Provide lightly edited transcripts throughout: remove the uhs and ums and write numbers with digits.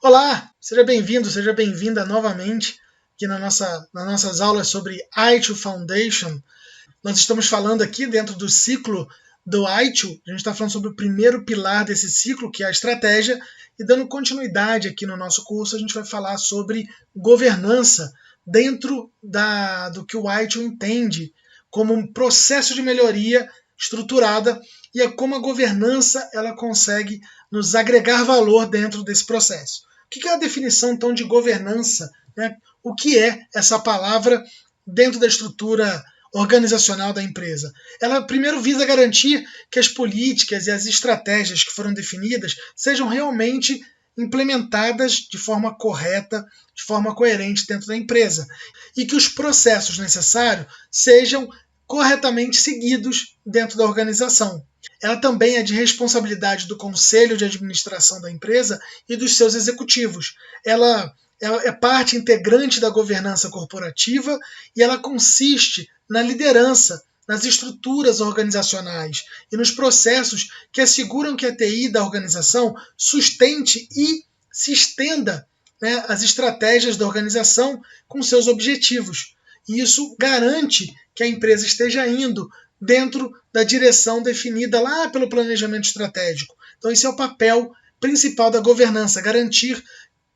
Olá, seja bem-vindo, seja bem-vinda novamente aqui nas nossas aulas sobre ITIL Foundation. Nós estamos falando aqui dentro do ciclo do ITIL, a gente está falando sobre o primeiro pilar desse ciclo, que é a estratégia, e dando continuidade aqui no nosso curso, a gente vai falar sobre governança dentro do que o ITIL entende como um processo de melhoria estruturada e é como a governança ela consegue nos agregar valor dentro desse processo. O que é a definição, então, de governança? Né? O que é essa palavra dentro da estrutura organizacional da empresa? Ela primeiro visa garantir que as políticas e as estratégias que foram definidas sejam realmente implementadas de forma correta, de forma coerente dentro da empresa, e que os processos necessários sejam corretamente seguidos dentro da organização. Ela também é de responsabilidade do conselho de administração da empresa e dos seus executivos. Ela é parte integrante da governança corporativa e ela consiste na liderança, nas estruturas organizacionais e nos processos que asseguram que a TI da organização sustente e se estenda, né, as estratégias da organização com seus objetivos. E isso garante que a empresa esteja indo dentro da direção definida lá pelo planejamento estratégico. Então esse é o papel principal da governança, garantir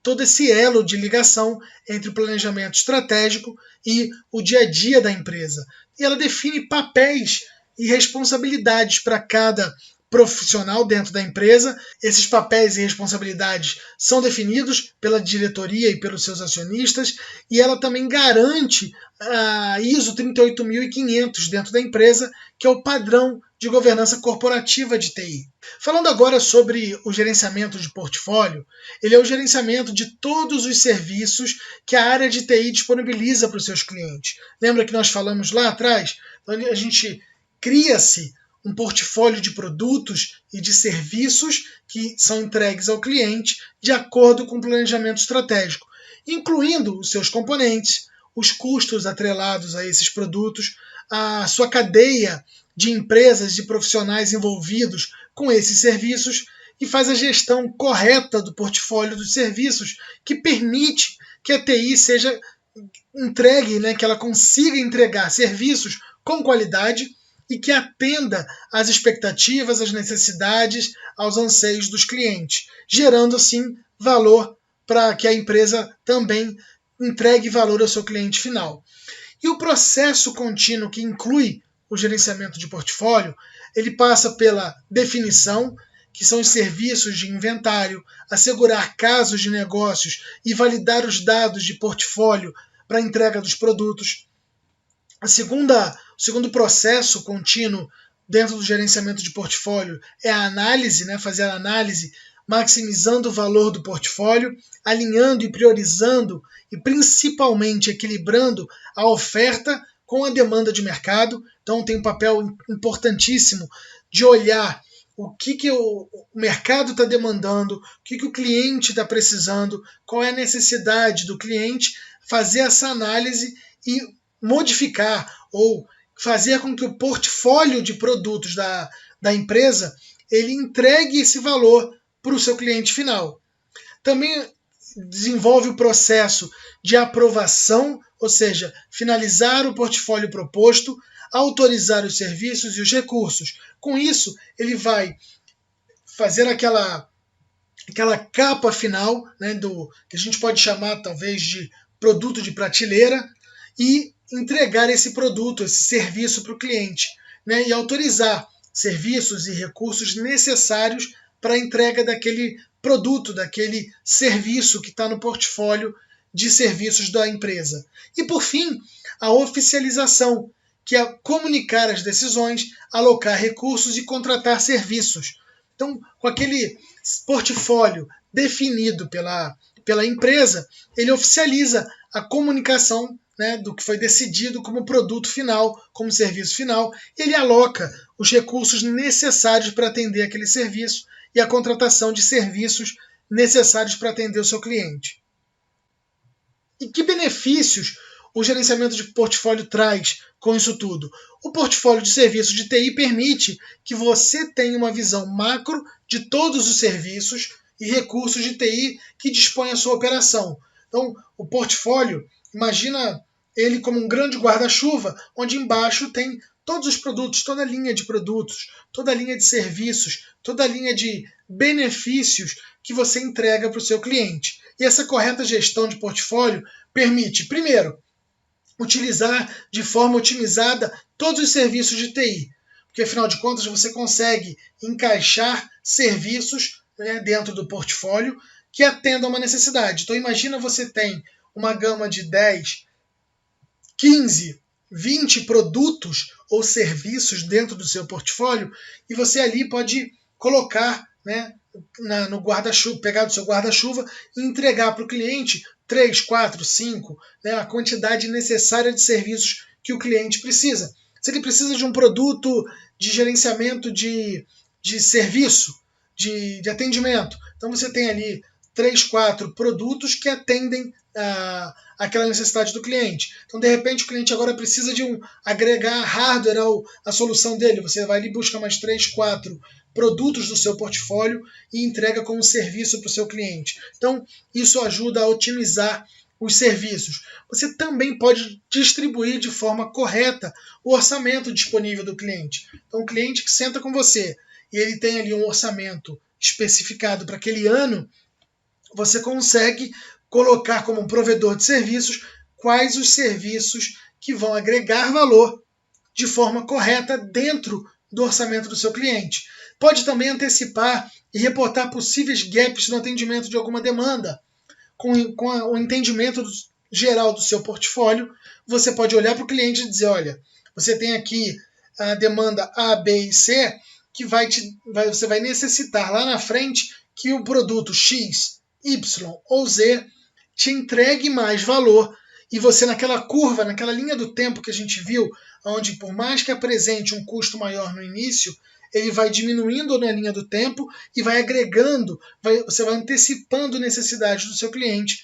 todo esse elo de ligação entre o planejamento estratégico e o dia a dia da empresa. E ela define papéis e responsabilidades para cada profissional dentro da empresa. Esses papéis e responsabilidades são definidos pela diretoria e pelos seus acionistas, e ela também garante a ISO 38500 dentro da empresa, que é o padrão de governança corporativa de TI. Falando agora sobre o gerenciamento de portfólio, ele é o gerenciamento de todos os serviços que a área de TI disponibiliza para os seus clientes. Lembra que nós falamos lá atrás? Então, a gente cria-se um portfólio de produtos e de serviços que são entregues ao cliente de acordo com o planejamento estratégico, incluindo os seus componentes, os custos atrelados a esses produtos, a sua cadeia de empresas e profissionais envolvidos com esses serviços e faz a gestão correta do portfólio dos serviços que permite que a TI seja entregue, né, que ela consiga entregar serviços com qualidade e que atenda às expectativas, às necessidades, aos anseios dos clientes, gerando assim valor para que a empresa também entregue valor ao seu cliente final. E o processo contínuo que inclui o gerenciamento de portfólio, ele passa pela definição, que são os serviços de inventário, assegurar casos de negócios e validar os dados de portfólio para a entrega dos produtos. O segundo processo contínuo dentro do gerenciamento de portfólio é a análise, né, fazer a análise, maximizando o valor do portfólio, alinhando e priorizando e principalmente equilibrando a oferta com a demanda de mercado. Então tem um papel importantíssimo de olhar o que o mercado está demandando, o que o cliente está precisando, qual é a necessidade do cliente, fazer essa análise e modificar ou fazer com que o portfólio de produtos da empresa ele entregue esse valor para o seu cliente final. Também desenvolve o processo de aprovação, ou seja, finalizar o portfólio proposto, autorizar os serviços e os recursos. Com isso, ele vai fazer aquela capa final, né, do que a gente pode chamar talvez de produto de prateleira, e entregar esse produto, esse serviço para o cliente, né, e autorizar serviços e recursos necessários para a entrega daquele produto, daquele serviço que está no portfólio de serviços da empresa. E, por fim, a oficialização, que é comunicar as decisões, alocar recursos e contratar serviços. Então, com aquele portfólio definido pela empresa, ele oficializa a comunicação, né, do que foi decidido como produto final, como serviço final, ele aloca os recursos necessários para atender aquele serviço e a contratação de serviços necessários para atender o seu cliente. E que benefícios o gerenciamento de portfólio traz com isso tudo? O portfólio de serviços de TI permite que você tenha uma visão macro de todos os serviços e recursos de TI que dispõe a sua operação. Então, o portfólio, imagina ele como um grande guarda-chuva, onde embaixo tem todos os produtos, toda a linha de produtos, toda a linha de serviços, toda a linha de benefícios que você entrega para o seu cliente. E essa correta gestão de portfólio permite, primeiro, utilizar de forma otimizada todos os serviços de TI, porque afinal de contas você consegue encaixar serviços, né, dentro do portfólio que atendam a uma necessidade. Então imagina você tem uma gama de 10, 15, 20 produtos ou serviços dentro do seu portfólio e você ali pode colocar, né, no guarda-chuva, pegar do seu guarda-chuva e entregar para o cliente 3, 4, 5, né, a quantidade necessária de serviços que o cliente precisa. Se ele precisa de um produto de gerenciamento de serviço, de atendimento, então você tem ali 3, 4 produtos que atendem aquela necessidade do cliente. Então, de repente, o cliente agora precisa de agregar hardware à solução dele. Você vai ali e busca mais 3, 4 produtos do seu portfólio e entrega como serviço para o seu cliente. Então, isso ajuda a otimizar os serviços. Você também pode distribuir de forma correta o orçamento disponível do cliente. Então, o cliente que senta com você e ele tem ali um orçamento especificado para aquele ano, você consegue colocar como um provedor de serviços quais os serviços que vão agregar valor de forma correta dentro do orçamento do seu cliente. Pode também antecipar e reportar possíveis gaps no atendimento de alguma demanda. Com o entendimento geral do seu portfólio, você pode olhar para o cliente e dizer, olha, você tem aqui a demanda A, B e C, que você vai necessitar lá na frente que o produto X, Y ou Z te entregue mais valor e você naquela curva, naquela linha do tempo que a gente viu, onde por mais que apresente um custo maior no início, ele vai diminuindo na linha do tempo e vai agregando, você vai antecipando necessidades do seu cliente,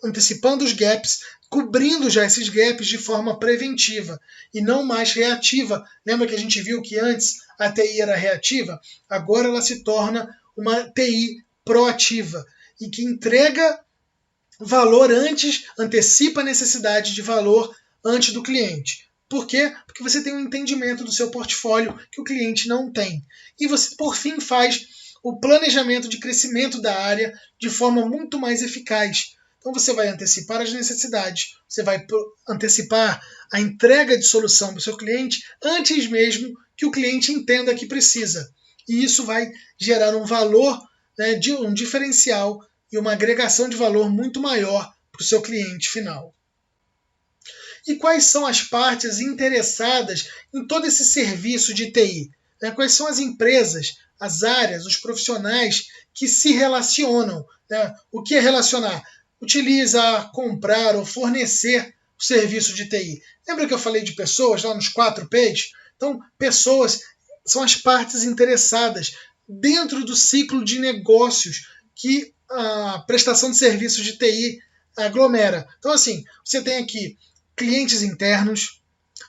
antecipando os gaps, cobrindo já esses gaps de forma preventiva e não mais reativa. Lembra que a gente viu que antes a TI era reativa? Agora ela se torna uma TI proativa e que entrega valor antes, antecipa a necessidade de valor antes do cliente. Por quê? Porque você tem um entendimento do seu portfólio que o cliente não tem. E você, por fim, faz o planejamento de crescimento da área de forma muito mais eficaz. Então você vai antecipar as necessidades, você vai antecipar a entrega de solução para o seu cliente antes mesmo que o cliente entenda que precisa. E isso vai gerar um valor, né, um diferencial e uma agregação de valor muito maior para o seu cliente final. E quais são as partes interessadas em todo esse serviço de TI? Quais são as empresas, as áreas, os profissionais que se relacionam? O que é relacionar? Utilizar, comprar ou fornecer o serviço de TI. Lembra que eu falei de pessoas lá nos 4 P's? Então, pessoas são as partes interessadas dentro do ciclo de negócios que a prestação de serviços de TI aglomera. Então, assim, você tem aqui clientes internos,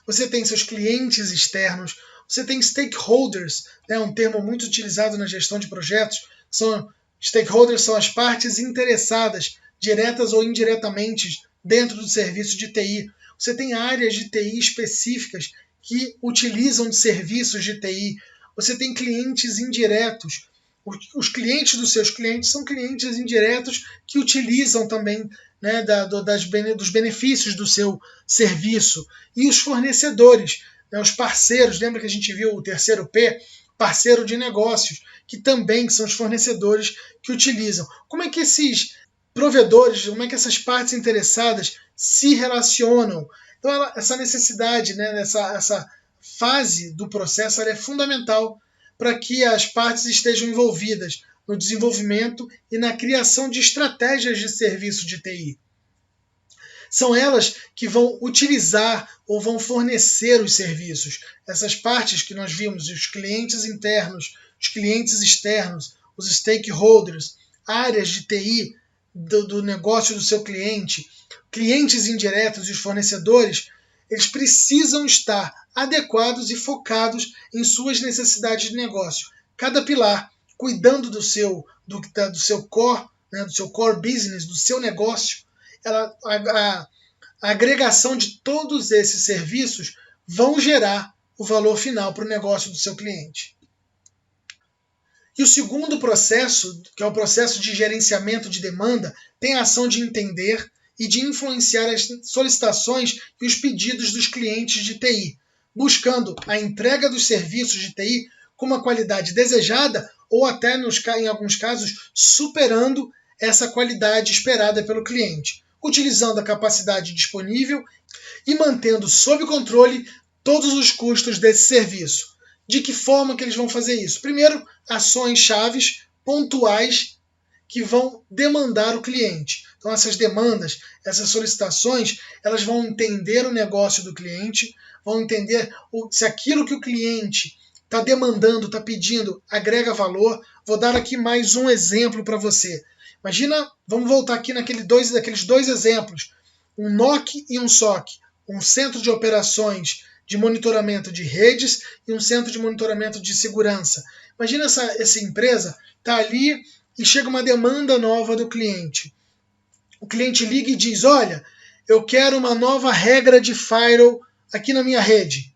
você tem seus clientes externos, você tem stakeholders, um termo muito utilizado na gestão de projetos. Stakeholders são as partes interessadas, diretas ou indiretamente, dentro do serviço de TI. Você tem áreas de TI específicas que utilizam de serviços de TI. Você tem clientes indiretos. Os clientes dos seus clientes são clientes indiretos que utilizam também, né, dos benefícios do seu serviço. E os fornecedores, né, os parceiros, lembra que a gente viu o terceiro P? Parceiro de negócios, que também são os fornecedores que utilizam. Como é que esses provedores, como é que essas partes interessadas se relacionam? Então, essa necessidade, né, essa fase do processo, ela é fundamental para que as partes estejam envolvidas no desenvolvimento e na criação de estratégias de serviço de TI. São elas que vão utilizar ou vão fornecer os serviços. Essas partes que nós vimos, os clientes internos, os clientes externos, os stakeholders, áreas de TI do negócio do seu cliente, clientes indiretos e os fornecedores, eles precisam estar adequados e focados em suas necessidades de negócio. Cada pilar cuidando do seu core, né, do seu core business, do seu negócio, a agregação de todos esses serviços vão gerar o valor final para o negócio do seu cliente. E o segundo processo, que é o processo de gerenciamento de demanda, tem a ação de entender e de influenciar as solicitações e os pedidos dos clientes de TI, buscando a entrega dos serviços de TI com uma qualidade desejada ou até, em alguns casos, superando essa qualidade esperada pelo cliente, utilizando a capacidade disponível e mantendo sob controle todos os custos desse serviço. De que forma que eles vão fazer isso? Primeiro, ações chaves pontuais que vão demandar o cliente. Então essas demandas, essas solicitações, elas vão entender o negócio do cliente, vão entender se aquilo que o cliente está demandando, está pedindo, agrega valor. Vou dar aqui mais um exemplo para você. Imagina, vamos voltar aqui naqueles dois exemplos, um NOC e um SOC, um centro de operações de monitoramento de redes e um centro de monitoramento de segurança. Imagina essa empresa está ali e chega uma demanda nova do cliente. O cliente liga e diz, olha, eu quero uma nova regra de firewall aqui na minha rede.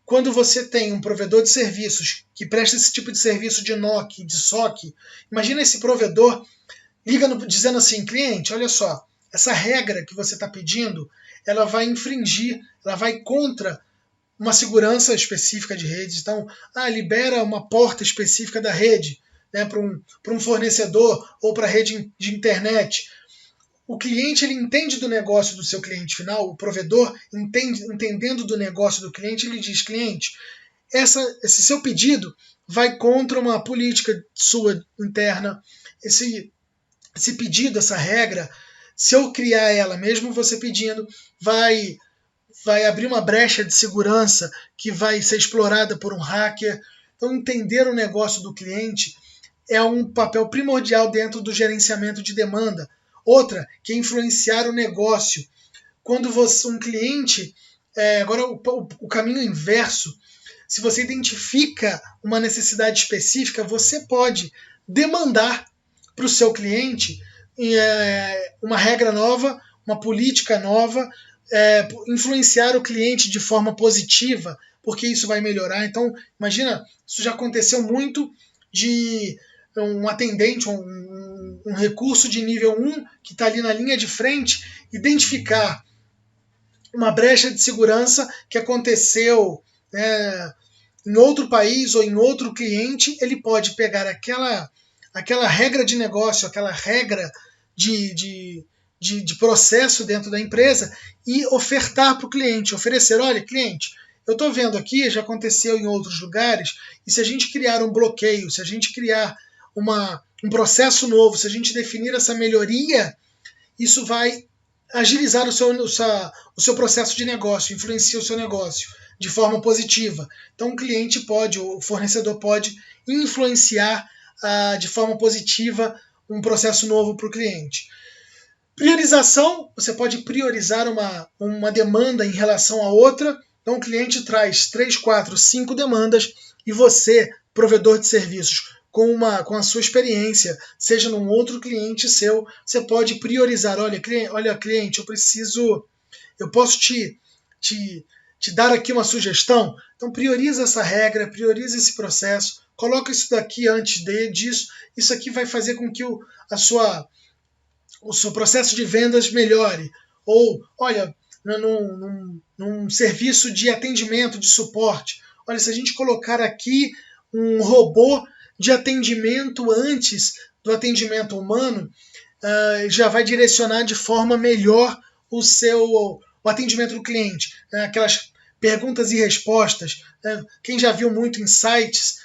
Quando você tem um provedor de serviços que presta esse tipo de serviço de NOC, de SOC, imagina esse provedor liga dizendo assim, cliente, olha só, essa regra que você está pedindo, ela vai infringir, ela vai contra uma segurança específica de redes. Então, libera uma porta específica da rede, né, para um fornecedor ou para a rede de internet. O cliente ele entende do negócio do seu cliente final, o provedor entendendo do negócio do cliente, ele diz, cliente, esse seu pedido vai contra uma política sua interna, esse pedido, essa regra, se eu criar ela, mesmo você pedindo, vai abrir uma brecha de segurança que vai ser explorada por um hacker. Então, entender o negócio do cliente é um papel primordial dentro do gerenciamento de demanda. Outra, que é influenciar o negócio. Quando um cliente, agora o caminho inverso, se você identifica uma necessidade específica, você pode demandar para o seu cliente uma regra nova, uma política nova, influenciar o cliente de forma positiva, porque isso vai melhorar. Então, imagina, isso já aconteceu muito de um atendente, um recurso de nível 1 que está ali na linha de frente, identificar uma brecha de segurança que aconteceu em outro país ou em outro cliente, ele pode pegar aquela regra de negócio, aquela regra de processo dentro da empresa e ofertar para o cliente, oferecer, olha, cliente, eu estou vendo aqui, já aconteceu em outros lugares, e se a gente criar um bloqueio, se a gente criar um processo novo, se a gente definir essa melhoria, isso vai agilizar o seu processo de negócio, influencia o seu negócio de forma positiva. Então o cliente pode, o fornecedor pode influenciar de forma positiva um processo novo para o cliente. Priorização, você pode priorizar uma demanda em relação a outra. Então o cliente traz 3, 4, 5 demandas e você, provedor de serviços, com a sua experiência, seja num outro cliente seu, você pode priorizar. Olha cliente, eu posso te dar aqui uma sugestão. Então prioriza essa regra, prioriza esse processo, coloca isso daqui antes disso. Isso aqui vai fazer com que o seu processo de vendas melhore. Ou, olha, num serviço de atendimento, de suporte, olha, se a gente colocar aqui um robô de atendimento antes do atendimento humano, já vai direcionar de forma melhor o atendimento do cliente. Aquelas perguntas e respostas. Quem já viu muito em sites,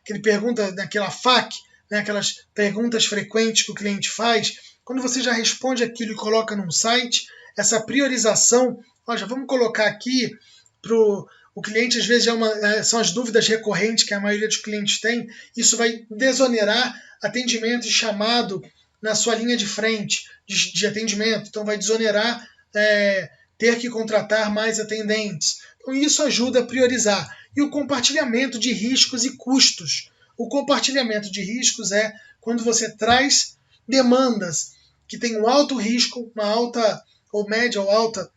que ele pergunta naquela FAQ, aquelas perguntas frequentes que o cliente faz, quando você já responde aquilo e coloca num site, essa priorização, já vamos colocar aqui para o cliente, às vezes são as dúvidas recorrentes que a maioria dos clientes tem, isso vai desonerar atendimento e chamado na sua linha de frente de atendimento, então vai desonerar ter que contratar mais atendentes. Então isso ajuda a priorizar. E o compartilhamento de riscos e custos. O compartilhamento de riscos é quando você traz demandas que têm um alto risco, uma alta ou média ou alta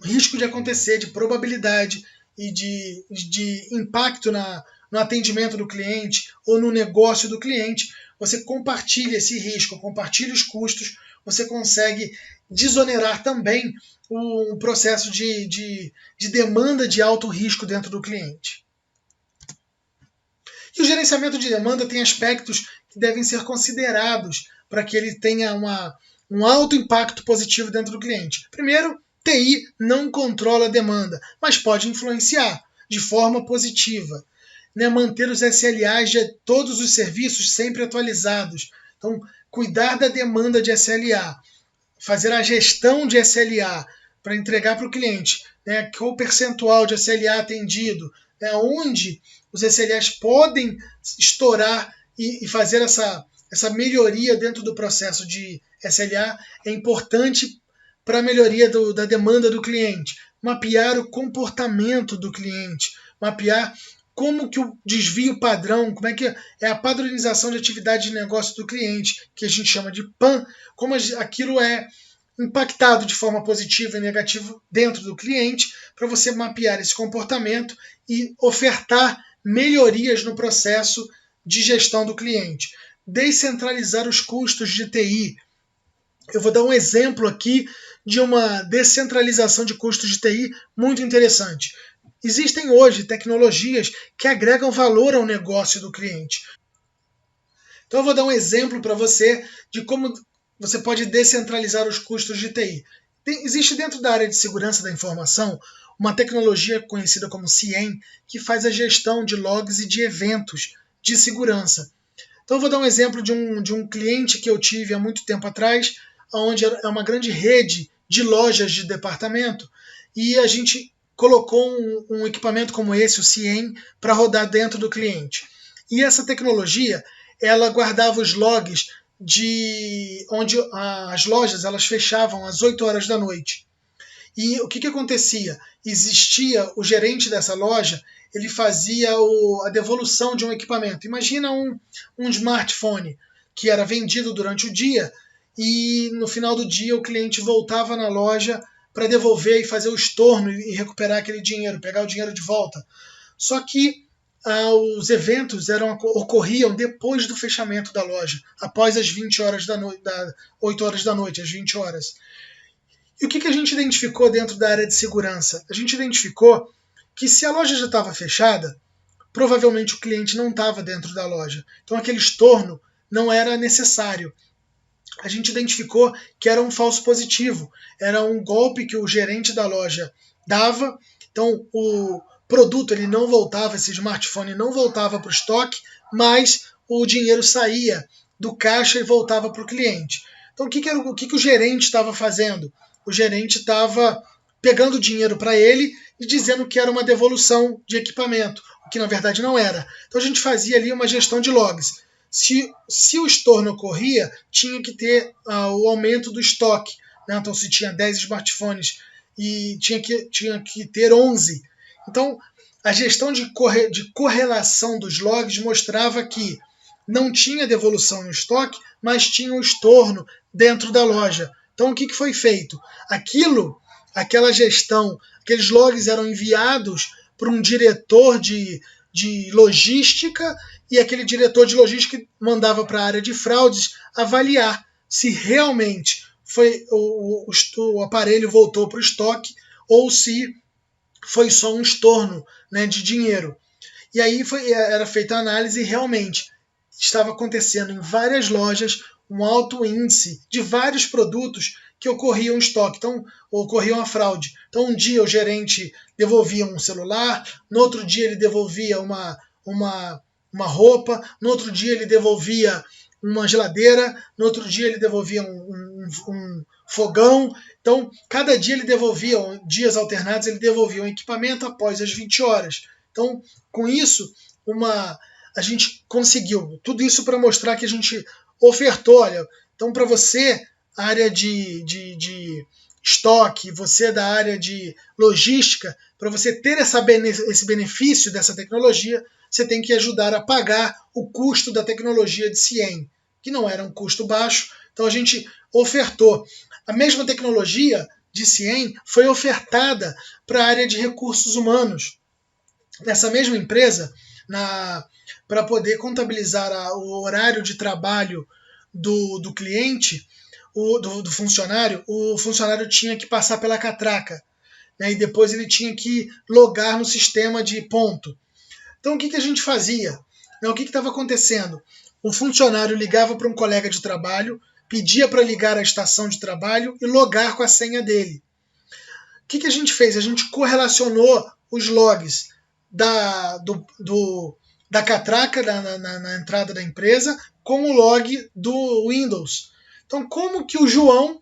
risco de acontecer, de probabilidade e de impacto no atendimento do cliente ou no negócio do cliente. Você compartilha esse risco, compartilha os custos, você consegue desonerar também o processo de demanda de alto risco dentro do cliente. E o gerenciamento de demanda tem aspectos que devem ser considerados para que ele tenha um alto impacto positivo dentro do cliente. Primeiro, TI não controla a demanda, mas pode influenciar de forma positiva. Manter os SLAs de todos os serviços sempre atualizados. Então, cuidar da demanda de SLA, fazer a gestão de SLA para entregar para o cliente, qual o percentual de SLA atendido, onde os SLAs podem estourar e fazer essa melhoria dentro do processo de SLA é importante para a melhoria da demanda do cliente. Mapear o comportamento do cliente, mapear como que o desvio padrão, como é que é a padronização de atividade de negócio do cliente, que a gente chama de PAN, como aquilo é impactado de forma positiva e negativa dentro do cliente, para você mapear esse comportamento e ofertar melhorias no processo de gestão do cliente. Descentralizar os custos de TI. Eu vou dar um exemplo aqui de uma descentralização de custos de TI muito interessante. Existem hoje tecnologias que agregam valor ao negócio do cliente. Então eu vou dar um exemplo para você de como você pode descentralizar os custos de TI. Existe dentro da área de segurança da informação uma tecnologia conhecida como CIEM, que faz a gestão de logs e de eventos de segurança. Então eu vou dar um exemplo de um cliente que eu tive há muito tempo atrás, onde é uma grande rede de lojas de departamento, e a gente colocou um equipamento como esse, o CIEM, para rodar dentro do cliente. E essa tecnologia, ela guardava os logs de onde as lojas elas fechavam às 8 horas da noite. E o que acontecia? Existia o gerente dessa loja, ele fazia a devolução de um equipamento. Imagina um smartphone que era vendido durante o dia e no final do dia o cliente voltava na loja para devolver e fazer o estorno e recuperar aquele dinheiro, pegar o dinheiro de volta. Só que os eventos ocorriam depois do fechamento da loja, após as 20 horas da noite, 8 horas da noite, às 20 horas. E o que a gente identificou dentro da área de segurança? A gente identificou que se a loja já estava fechada, provavelmente o cliente não estava dentro da loja. Então aquele estorno não era necessário. A gente identificou que era um falso positivo, era um golpe que o gerente da loja dava. Então o produto ele não voltava, esse smartphone não voltava para o estoque, mas o dinheiro saía do caixa e voltava para o cliente. Então o que o gerente estava fazendo? O gerente estava pegando o dinheiro para ele e dizendo que era uma devolução de equipamento, o que na verdade não era. Então a gente fazia ali uma gestão de logs. Se o estorno ocorria, tinha que ter o aumento do estoque. Então se tinha 10 smartphones e tinha que ter 11. Então a gestão de correlação dos logs mostrava que não tinha devolução no estoque, mas tinha um estorno dentro da loja. Então o que foi feito? Aquela gestão, aqueles logs eram enviados para um diretor de logística e aquele diretor de logística mandava para a área de fraudes avaliar se realmente o aparelho voltou para o estoque ou se foi só um estorno, de dinheiro. E aí era feita a análise e realmente estava acontecendo em várias lojas um alto índice de vários produtos que ocorriam estoque, então ocorriam a fraude. Então um dia o gerente devolvia um celular, no outro dia ele devolvia uma roupa, no outro dia ele devolvia uma geladeira, no outro dia ele devolvia um fogão. Então cada dia ele devolvia, dias alternados ele devolvia um equipamento após as 20 horas. Então com isso a gente conseguiu tudo isso para mostrar que a gente ofertou, olha, então para você, área de estoque, você da área de logística, para você ter esse benefício dessa tecnologia, você tem que ajudar a pagar o custo da tecnologia de CIEM, que não era um custo baixo, então a gente ofertou. A mesma tecnologia de CIEM foi ofertada para a área de recursos humanos. Nessa mesma empresa, para poder contabilizar o horário de trabalho do cliente, do funcionário, o funcionário tinha que passar pela catraca, né, e depois ele tinha que logar no sistema de ponto. Então o que a gente fazia? O que estava acontecendo? O funcionário ligava para um colega de trabalho, pedia para ligar à estação de trabalho e logar com a senha dele. O que a gente fez? A gente correlacionou os logs da catraca na entrada da empresa com o log do Windows. Então, como que o João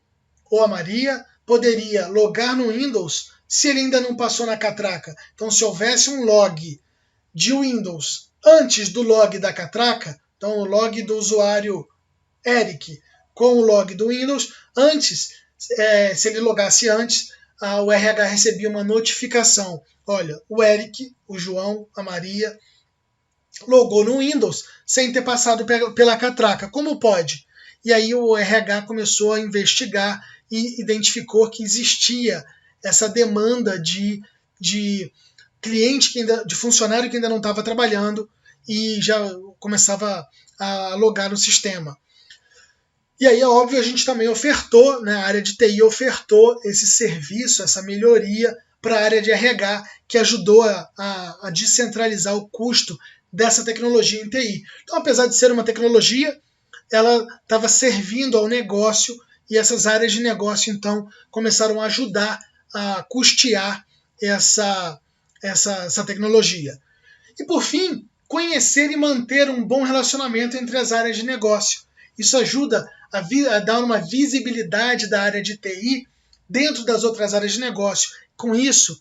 ou a Maria poderia logar no Windows se ele ainda não passou na catraca? Então, se houvesse um log de Windows antes do log da catraca, então o log do usuário Eric com o log do Windows, antes, se ele logasse antes, o RH recebia uma notificação. Olha, o Eric, o João, a Maria, logou no Windows sem ter passado pela catraca. Como pode? E aí o RH começou a investigar e identificou que existia essa demanda de cliente de funcionário que ainda não estava trabalhando e já começava a logar no sistema. E aí, é óbvio, a gente também ofertou, né, a área de TI ofertou esse serviço, essa melhoria para a área de RH, que ajudou a descentralizar o custo dessa tecnologia em TI. Então, apesar de ser uma tecnologia, ela estava servindo ao negócio e essas áreas de negócio, então, começaram a ajudar a custear essa tecnologia. E, por fim, conhecer e manter um bom relacionamento entre as áreas de negócio. Isso ajuda a dar uma visibilidade da área de TI dentro das outras áreas de negócio. Com isso,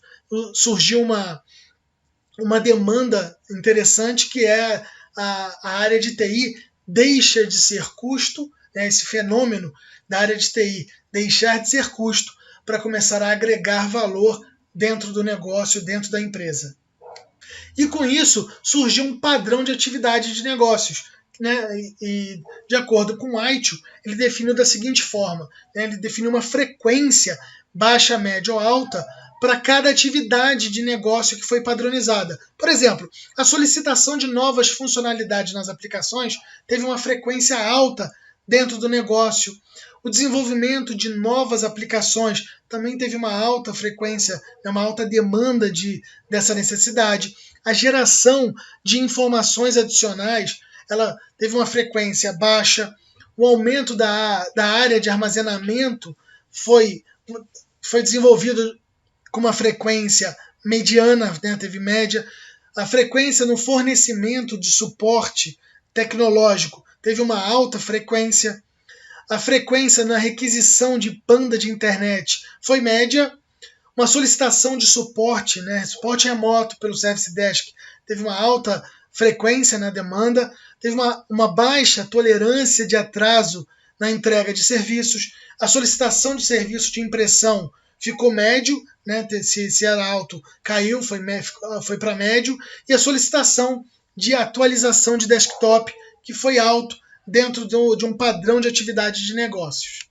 surgiu uma demanda interessante, que é a área de TI deixa de ser custo, né, esse fenômeno da área de TI deixar de ser custo para começar a agregar valor dentro do negócio, dentro da empresa. E com isso surgiu um padrão de atividade de negócios, né? E de acordo com o Aichio, ele definiu da seguinte forma, né? Ele definiu uma frequência baixa, média ou alta para cada atividade de negócio que foi padronizada. Por exemplo, a solicitação de novas funcionalidades nas aplicações teve uma frequência alta dentro do negócio. O desenvolvimento de novas aplicações também teve uma alta frequência, uma alta demanda dessa necessidade. A geração de informações adicionais, ela teve uma frequência baixa. O aumento da área de armazenamento foi desenvolvido com uma frequência mediana, né, teve média. A frequência no fornecimento de suporte tecnológico teve uma alta frequência. A frequência na requisição de banda de internet foi média. Uma solicitação de suporte, né, suporte remoto pelo Service Desk, teve uma alta frequência na demanda. Teve uma baixa tolerância de atraso na entrega de serviços. A solicitação de serviço de impressão ficou médio, né, se era alto, caiu, foi para médio. E a solicitação de atualização de desktop, que foi alto, dentro de um padrão de atividade de negócios.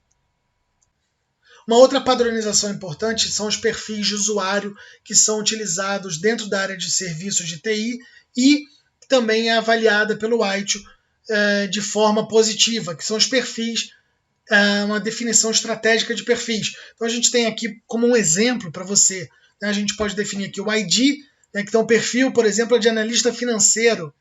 Uma outra padronização importante são os perfis de usuário que são utilizados dentro da área de serviços de TI e também é avaliada pelo Aichio de forma positiva, que são os perfis, uma definição estratégica de perfis. Então a gente tem aqui como um exemplo para você, né, a gente pode definir aqui o ID, né, que tem um perfil, por exemplo, de analista financeiro.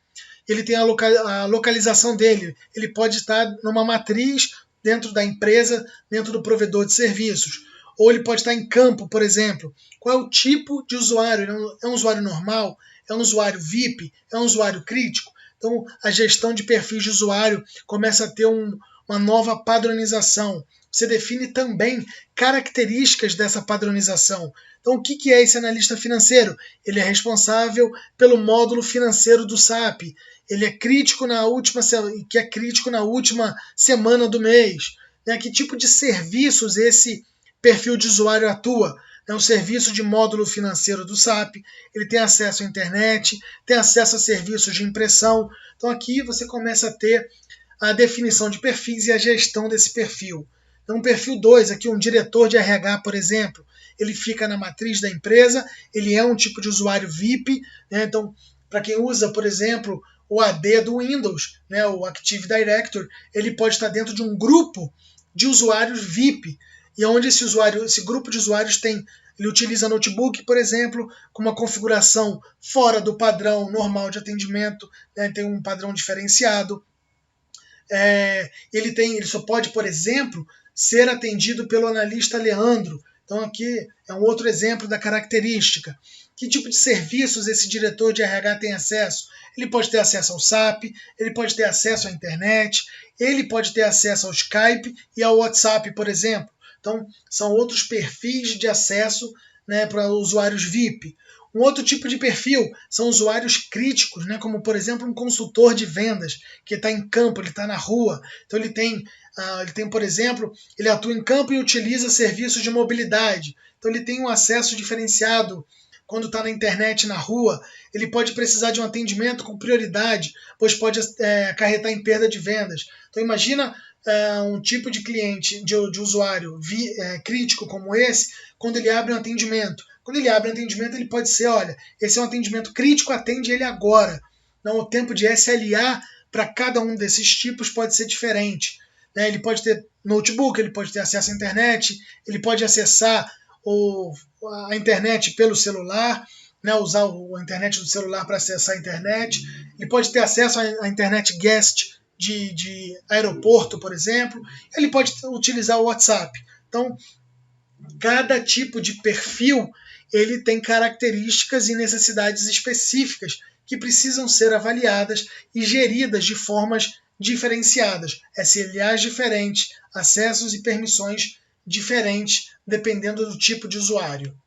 Ele tem a localização dele, ele pode estar numa matriz dentro da empresa, dentro do provedor de serviços. Ou ele pode estar em campo, por exemplo. Qual é o tipo de usuário? É um usuário normal? É um usuário VIP? É um usuário crítico? Então, a gestão de perfis de usuário começa a ter uma nova padronização. Você define também características dessa padronização. Então, o que é esse analista financeiro? Ele é responsável pelo módulo financeiro do SAP. Ele é crítico na última semana do mês. Né? Que tipo de serviços esse perfil de usuário atua? é um serviço de módulo financeiro do SAP, ele tem acesso à internet, tem acesso a serviços de impressão. Então aqui você começa a ter a definição de perfis e a gestão desse perfil. Então, perfil 2, aqui um diretor de RH, por exemplo, ele fica na matriz da empresa, ele é um tipo de usuário VIP, né? Então, para quem usa, por exemplo, o AD do Windows, né, o Active Directory, ele pode estar dentro de um grupo de usuários VIP, e onde esse grupo de usuários ele utiliza notebook, por exemplo, com uma configuração fora do padrão normal de atendimento, né, tem um padrão diferenciado. Ele só pode, por exemplo, ser atendido pelo analista Leandro. Então aqui é um outro exemplo da característica. Que tipo de serviços esse diretor de RH tem acesso? Ele pode ter acesso ao SAP, ele pode ter acesso à internet, ele pode ter acesso ao Skype e ao WhatsApp, por exemplo. Então, são outros perfis de acesso, né, para usuários VIP. Um outro tipo de perfil são usuários críticos, né, como, por exemplo, um consultor de vendas, que está em campo, ele está na rua. Então, ele tem, por exemplo, ele atua em campo e utiliza serviços de mobilidade. Então, ele tem um acesso diferenciado quando está na internet, na rua. Ele pode precisar de um atendimento com prioridade, pois pode acarretar em perda de vendas. Então, imagina um tipo de cliente, de usuário crítico como esse, quando ele abre um atendimento. Quando ele abre um atendimento, ele pode ser, olha, esse é um atendimento crítico, atende ele agora. Então, o tempo de SLA para cada um desses tipos pode ser diferente. Né? Ele pode ter notebook, ele pode ter acesso à internet, ele pode acessar a internet pelo celular, né? Usar a internet do celular para acessar a internet. Ele pode ter acesso à internet guest de aeroporto, por exemplo. Ele pode utilizar o WhatsApp. Então, cada tipo de perfil ele tem características e necessidades específicas que precisam ser avaliadas e geridas de formas diferenciadas, SLAs diferentes, acessos e permissões diferentes, dependendo do tipo de usuário.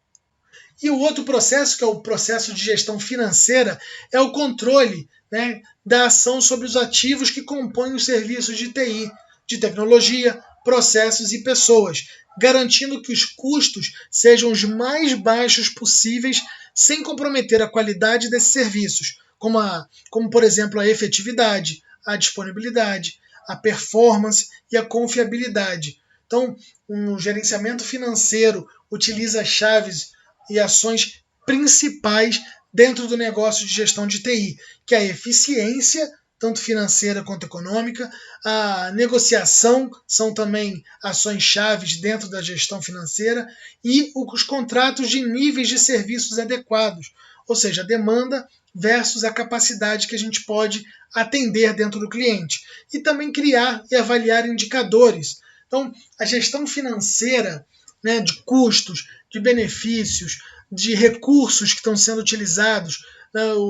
E o outro processo, que é o processo de gestão financeira, é o controle, né, da ação sobre os ativos que compõem os serviços de TI, de tecnologia, processos e pessoas, garantindo que os custos sejam os mais baixos possíveis sem comprometer a qualidade desses serviços, como por exemplo, a efetividade, a disponibilidade, a performance e a confiabilidade. Então, um gerenciamento financeiro utiliza chaves e ações principais dentro do negócio de gestão de TI, que é a eficiência, tanto financeira quanto econômica, a negociação são também ações chaves dentro da gestão financeira, e os contratos de níveis de serviços adequados, ou seja, a demanda versus a capacidade que a gente pode atender dentro do cliente. E também criar e avaliar indicadores. Então, a gestão financeira, né, de custos, de benefícios, de recursos que estão sendo utilizados,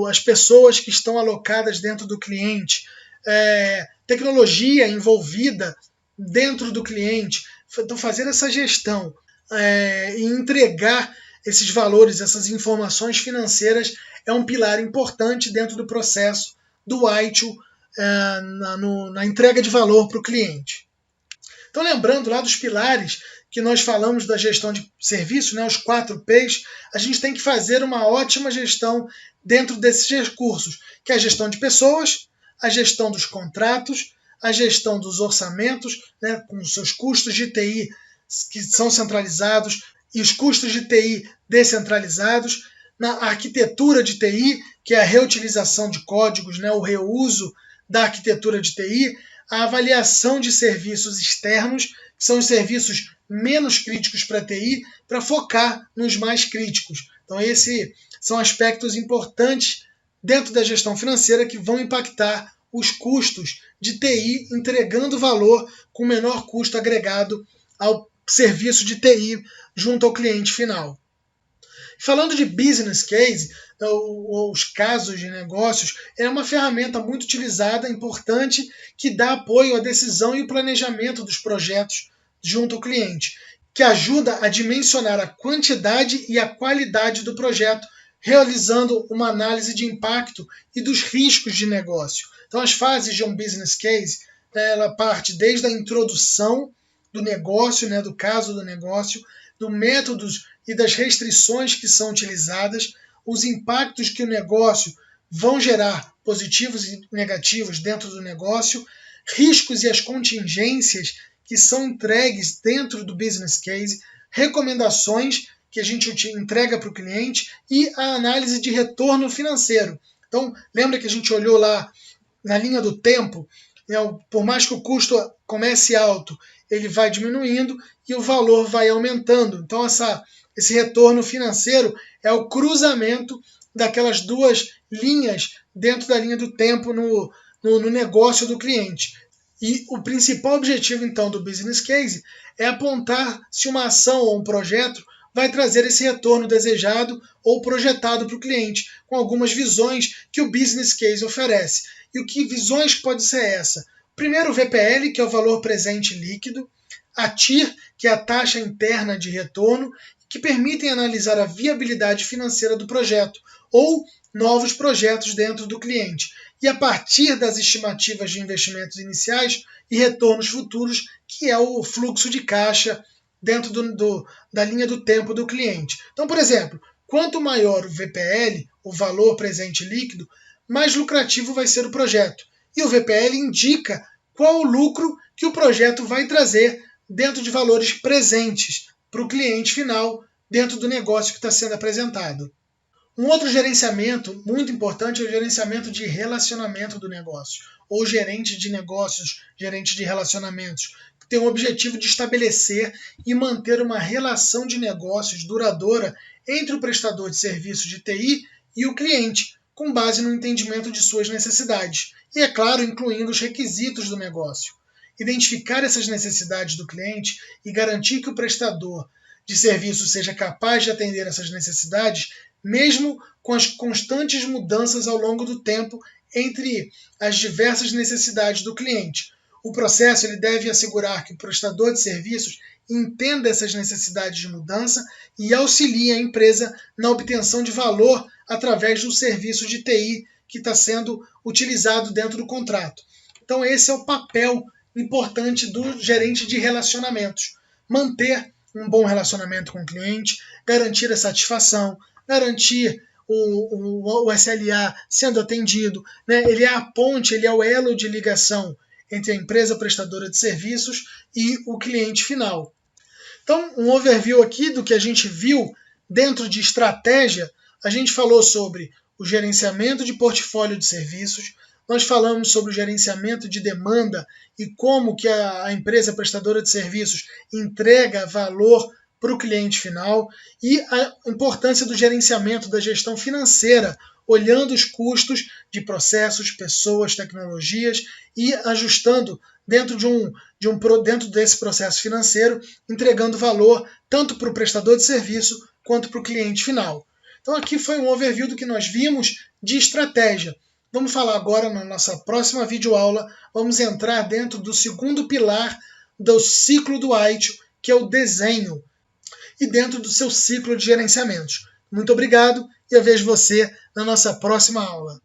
as pessoas que estão alocadas dentro do cliente, tecnologia envolvida dentro do cliente. Então, fazer essa gestão e entregar esses valores, essas informações financeiras é um pilar importante dentro do processo do ITIL na entrega de valor para o cliente. Então, lembrando lá dos pilares que nós falamos da gestão de serviço, né, os 4 P's, a gente tem que fazer uma ótima gestão dentro desses recursos, que é a gestão de pessoas, a gestão dos contratos, a gestão dos orçamentos, né, com os seus custos de TI que são centralizados e os custos de TI descentralizados, na arquitetura de TI, que é a reutilização de códigos, né, o reuso da arquitetura de TI, a avaliação de serviços externos, que são os serviços menos críticos para a TI, para focar nos mais críticos. Então, esses são aspectos importantes dentro da gestão financeira que vão impactar os custos de TI, entregando valor com menor custo agregado ao serviço de TI junto ao cliente final. Falando de business case, os casos de negócios, é uma ferramenta muito utilizada, importante, que dá apoio à decisão e o planejamento dos projetos junto ao cliente, que ajuda a dimensionar a quantidade e a qualidade do projeto, realizando uma análise de impacto e dos riscos de negócio. Então, as fases de um business case, ela parte desde a introdução do negócio, né, do caso do negócio, do métodos e das restrições que são utilizadas, os impactos que o negócio vão gerar, positivos e negativos dentro do negócio, riscos e as contingências que são entregues dentro do business case, recomendações que a gente entrega para o cliente e a análise de retorno financeiro. Então, lembra que a gente olhou lá na linha do tempo, por mais que o custo comece alto, ele vai diminuindo e o valor vai aumentando. Então, esse retorno financeiro é o cruzamento daquelas duas linhas dentro da linha do tempo no negócio do cliente. E o principal objetivo, então, do business case é apontar se uma ação ou um projeto vai trazer esse retorno desejado ou projetado para o cliente, com algumas visões que o business case oferece. E que visões pode ser essa? Primeiro, o VPL, que é o valor presente líquido, a TIR, que é a taxa interna de retorno, que permitem analisar a viabilidade financeira do projeto ou novos projetos dentro do cliente. E a partir das estimativas de investimentos iniciais e retornos futuros, que é o fluxo de caixa dentro da linha do tempo do cliente. Então, por exemplo, quanto maior o VPL, o valor presente líquido, mais lucrativo vai ser o projeto. E o VPL indica qual o lucro que o projeto vai trazer dentro de valores presentes para o cliente final dentro do negócio que está sendo apresentado. Um outro gerenciamento muito importante é o gerenciamento de relacionamento do negócio, ou gerente de negócios, gerente de relacionamentos, que tem o objetivo de estabelecer e manter uma relação de negócios duradoura entre o prestador de serviços de TI e o cliente, com base no entendimento de suas necessidades, e, é claro, incluindo os requisitos do negócio. Identificar essas necessidades do cliente e garantir que o prestador de serviço seja capaz de atender essas necessidades, mesmo com as constantes mudanças ao longo do tempo entre as diversas necessidades do cliente. O processo ele deve assegurar que o prestador de serviços entenda essas necessidades de mudança e auxilie a empresa na obtenção de valor através do serviço de TI que está sendo utilizado dentro do contrato. Então esse é o papel importante do gerente de relacionamentos. Manter um bom relacionamento com o cliente, garantir a satisfação, garantir o SLA sendo atendido, né? Ele é a ponte, ele é o elo de ligação entre a empresa prestadora de serviços e o cliente final. Então, um overview aqui do que a gente viu dentro de estratégia. A gente falou sobre o gerenciamento de portfólio de serviços, nós falamos sobre o gerenciamento de demanda e como que a empresa prestadora de serviços entrega valor para o cliente final e a importância do gerenciamento da gestão financeira, olhando os custos de processos, pessoas, tecnologias e ajustando dentro dentro desse processo financeiro, entregando valor tanto para o prestador de serviço quanto para o cliente final. Então aqui foi um overview do que nós vimos de estratégia. Vamos falar agora na nossa próxima videoaula, vamos entrar dentro do segundo pilar do ciclo do ITIL, que é o desenho, e dentro do seu ciclo de gerenciamentos. Muito obrigado e eu vejo você na nossa próxima aula.